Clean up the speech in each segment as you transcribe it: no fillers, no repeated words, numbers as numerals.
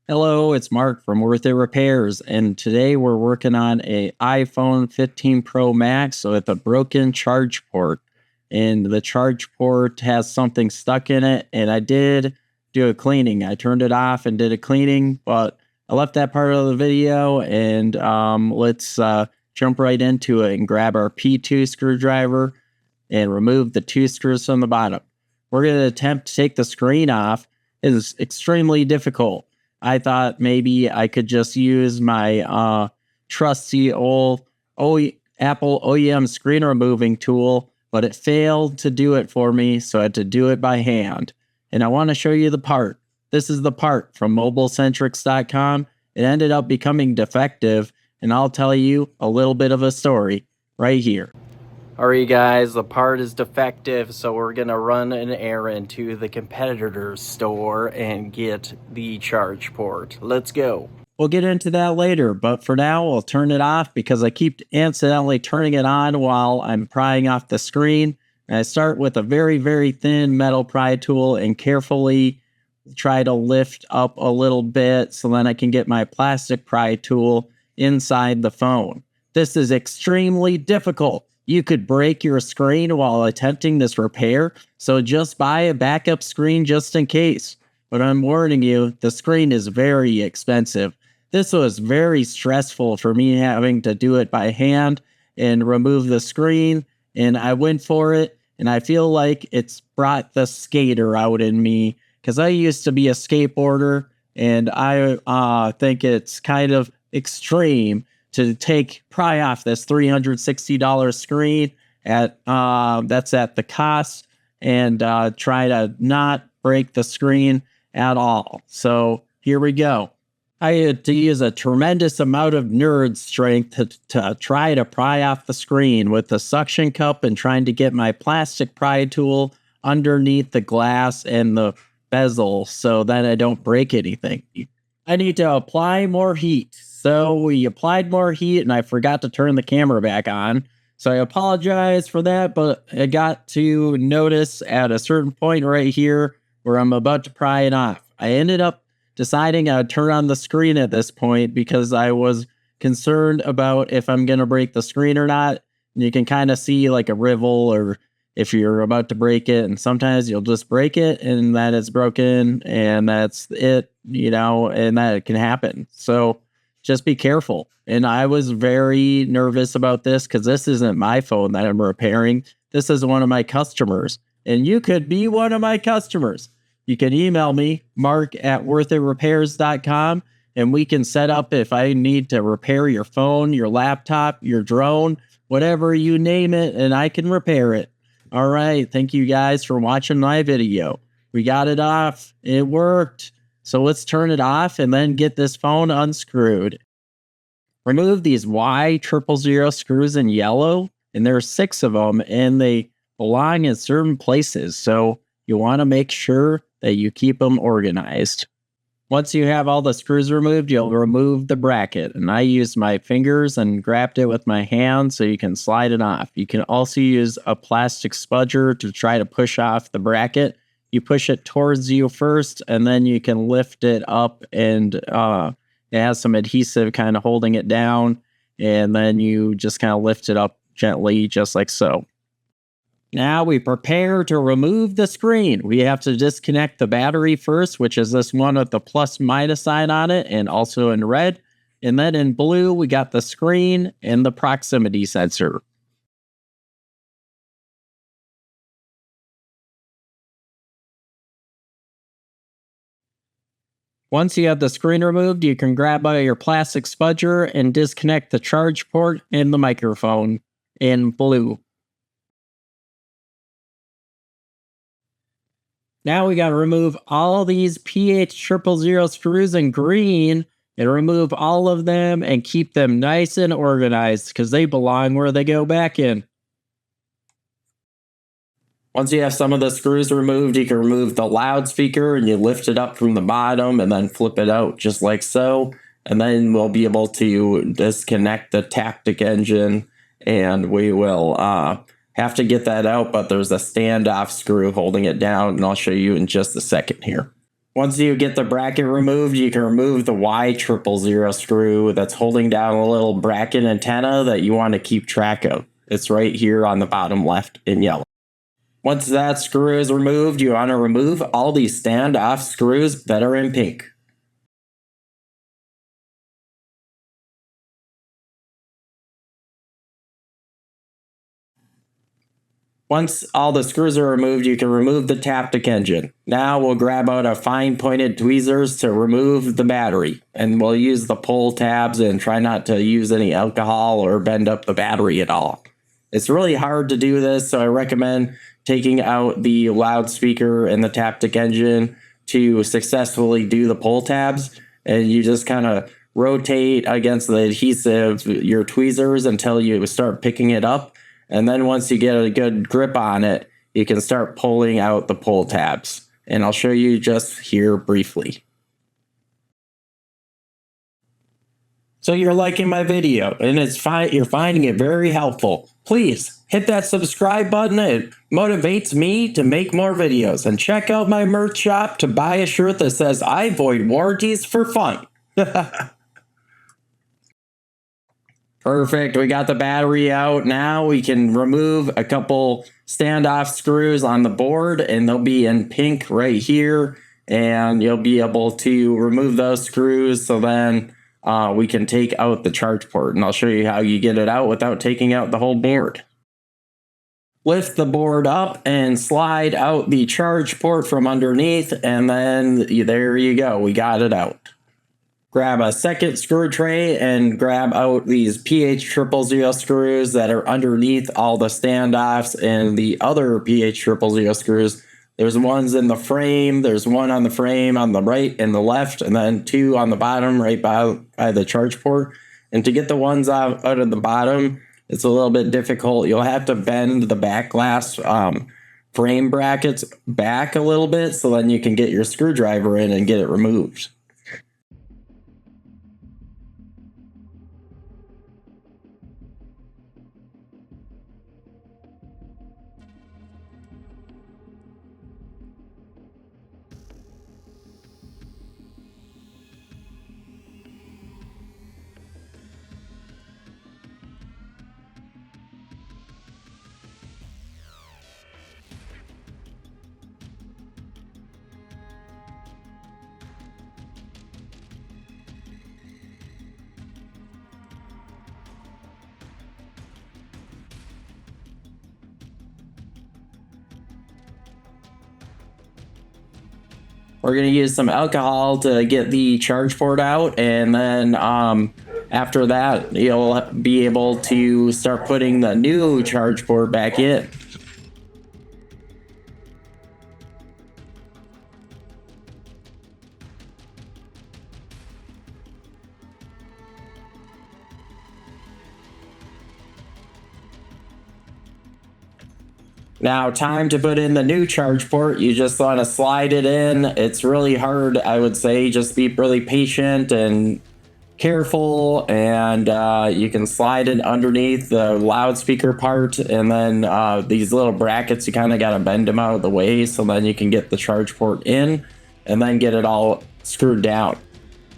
Hello, it's Mark from Worth It Repairs, and today we're working on a iPhone 15 Pro Max with a broken charge port. And the charge port has something stuck in it, and I did do a cleaning. I turned it off and did a cleaning, but I left that part of the video, and let's jump right into it and grab our P2 screwdriver and remove the two screws from the bottom. We're going to attempt to take the screen off. It is extremely difficult. I thought maybe I could just use my trusty old Apple OEM screen removing tool, but it failed to do it for me, so I had to do it by hand. And I want to show you the part. This is the part from mobilecentrics.com. It ended up becoming defective, and I'll tell you a little bit of a story right here. Alright guys, the part is defective, so we're going to run an errand to the competitor's store and get the charge port. Let's go. We'll get into that later, but for now I'll turn it off because I keep accidentally turning it on while I'm prying off the screen. And I start with a very, very thin metal pry tool and carefully try to lift up a little bit so then I can get my plastic pry tool inside the phone. This is extremely difficult. You could break your screen while attempting this repair, so just buy a backup screen just in case. But I'm warning you, the screen is very expensive. This was very stressful for me having to do it by hand and remove the screen, and I went for it, and I feel like it's brought the skater out in me, because I used to be a skateboarder, and I think it's kind of extreme to pry off this $360 screen that's at the cost and try to not break the screen at all. So here we go. I had to use a tremendous amount of nerd strength to try to pry off the screen with the suction cup and trying to get my plastic pry tool underneath the glass and the bezel so that I don't break anything. I need to apply more heat. So we applied more heat and I forgot to turn the camera back on. So I apologize for that, but I got to notice at a certain point right here where I'm about to pry it off. I ended up deciding I'd turn on the screen at this point because I was concerned about if I'm going to break the screen or not. And you can kind of see like a rivel or if you're about to break it, and sometimes you'll just break it and that it's broken and that's it, you know, and that can happen. So just be careful. And I was very nervous about this because this isn't my phone that I'm repairing. This is one of my customers. And you could be one of my customers. You can email me, mark@worthitRepairs.com, and we can set up if I need to repair your phone, your laptop, your drone, whatever you name it, and I can repair it. All right. Thank you guys for watching my video. We got it off. It worked. So let's turn it off and then get this phone unscrewed. Remove these Y000 screws in yellow, and there are 6 of them, and they belong in certain places. So you want to make sure that you keep them organized. Once you have all the screws removed, you'll remove the bracket. And I used my fingers and grabbed it with my hand so you can slide it off. You can also use a plastic spudger to try to push off the bracket. You push it towards you first, and then you can lift it up, and it has some adhesive kind of holding it down, and then you just kind of lift it up gently, just like so. Now we prepare to remove the screen. We have to disconnect the battery first, which is this one with the plus-minus sign on it, and also in red. And then in blue, we got the screen and the proximity sensor. Once you have the screen removed, you can grab your plastic spudger and disconnect the charge port and the microphone in blue. Now we got to remove all these PH000 screws in green and remove all of them and keep them nice and organized because they belong where they go back in. Once you have some of the screws removed, you can remove the loudspeaker and you lift it up from the bottom and then flip it out just like so. And then we'll be able to disconnect the Taptic Engine, and we will have to get that out, but there's a standoff screw holding it down, and I'll show you in just a second here. Once you get the bracket removed, you can remove the Y000 screw that's holding down a little bracket antenna that you want to keep track of. It's right here on the bottom left in yellow. Once that screw is removed, you want to remove all these standoff screws that are in pink. Once all the screws are removed, you can remove the Taptic Engine. Now we'll grab out a fine pointed tweezers to remove the battery, and we'll use the pull tabs and try not to use any alcohol or bend up the battery at all. It's really hard to do this, so I recommend taking out the loudspeaker and the Taptic Engine to successfully do the pull tabs, and you just kind of rotate against the adhesive your tweezers until you start picking it up. And then once you get a good grip on it, you can start pulling out the pull tabs. And I'll show you just here briefly. So you're liking my video and you're finding it very helpful. Please hit that subscribe button. It motivates me to make more videos. And check out my merch shop to buy a shirt that says I void warranties for fun. Perfect. We got the battery out. Now we can remove a couple standoff screws on the board, and they'll be in pink right here. And you'll be able to remove those screws, so then we can take out the charge port. And I'll show you how you get it out without taking out the whole board. Lift the board up and slide out the charge port from underneath, and then there you go. We got it out. Grab a second screw tray and grab out these PH000 screws that are underneath all the standoffs and the other PH000 screws. There's ones in the frame, there's one on the frame on the right and the left, and then two on the bottom right by the charge port. And to get the ones out of the bottom, it's a little bit difficult. You'll have to bend the back glass frame brackets back a little bit, so then you can get your screwdriver in and get it removed. We're going to use some alcohol to get the charge port out, and then after that, you'll be able to start putting the new charge port back in. Now, time to put in the new charge port. You just want to slide it in. It's really hard, I would say. Just be really patient and careful, and you can slide it underneath the loudspeaker part, and then these little brackets, you kind of got to bend them out of the way so then you can get the charge port in and then get it all screwed down.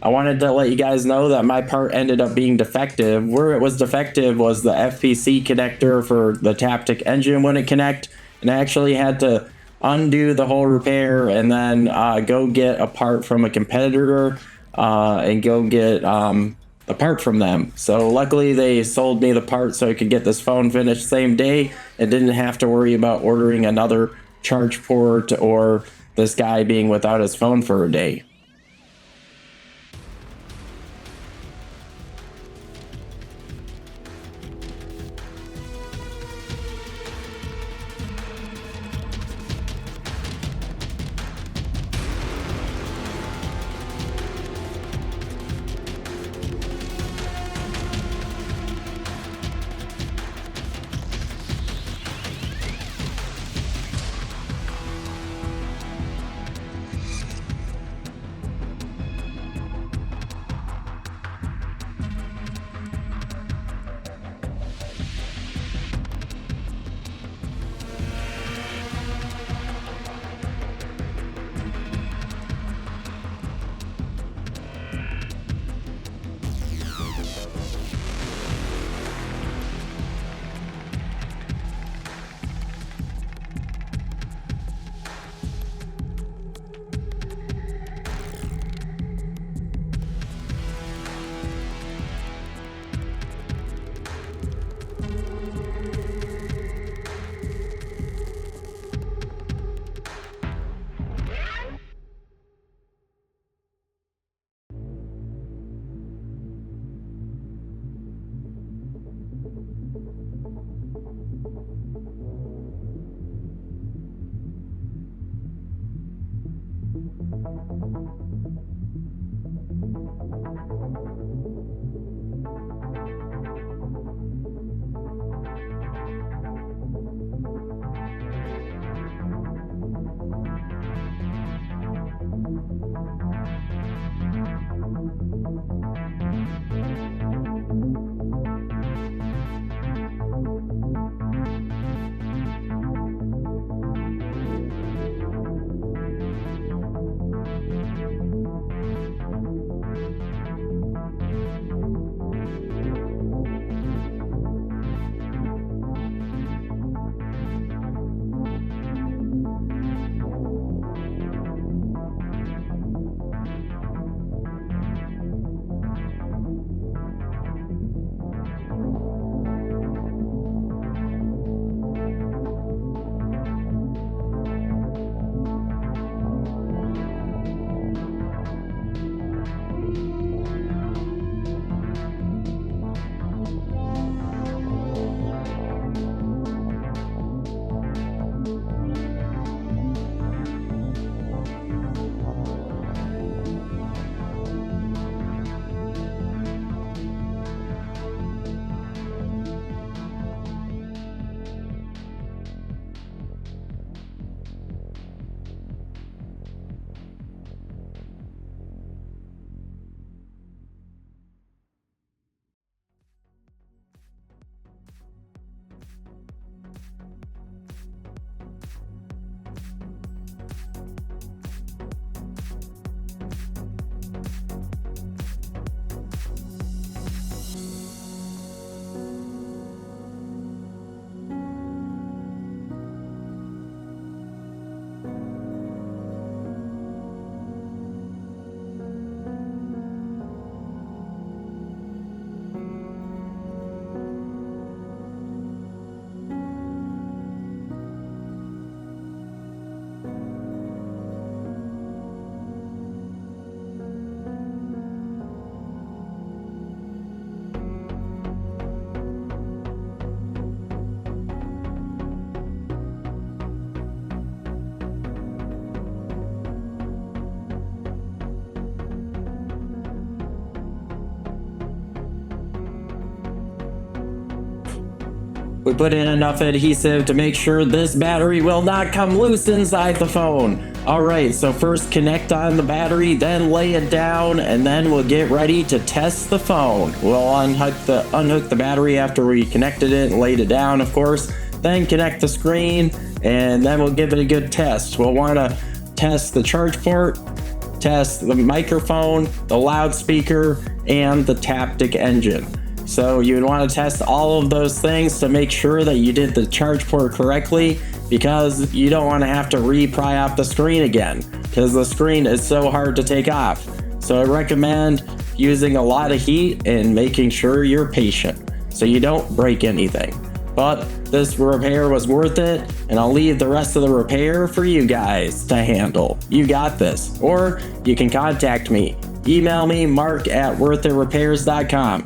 I wanted to let you guys know that my part ended up being defective. Where it was defective was the FPC connector for the Taptic Engine wouldn't connect, and I actually had to undo the whole repair and then go get a part from a competitor and go get a part from them. So luckily they sold me the part so I could get this phone finished same day and didn't have to worry about ordering another charge port or this guy being without his phone for a day. We put in enough adhesive to make sure this battery will not come loose inside the phone. Alright, so first connect on the battery, then lay it down, and then we'll get ready to test the phone. We'll unhook the battery after we connected it and laid it down, of course. Then connect the screen, and then we'll give it a good test. We'll want to test the charge port, test the microphone, the loudspeaker, and the Taptic Engine. So you would want to test all of those things to make sure that you did the charge port correctly, because you don't want to have to re-pry off the screen again, because the screen is so hard to take off. So I recommend using a lot of heat and making sure you're patient so you don't break anything. But this repair was worth it, and I'll leave the rest of the repair for you guys to handle. You got this. Or you can contact me. Email me, mark@worthitRepairs.com.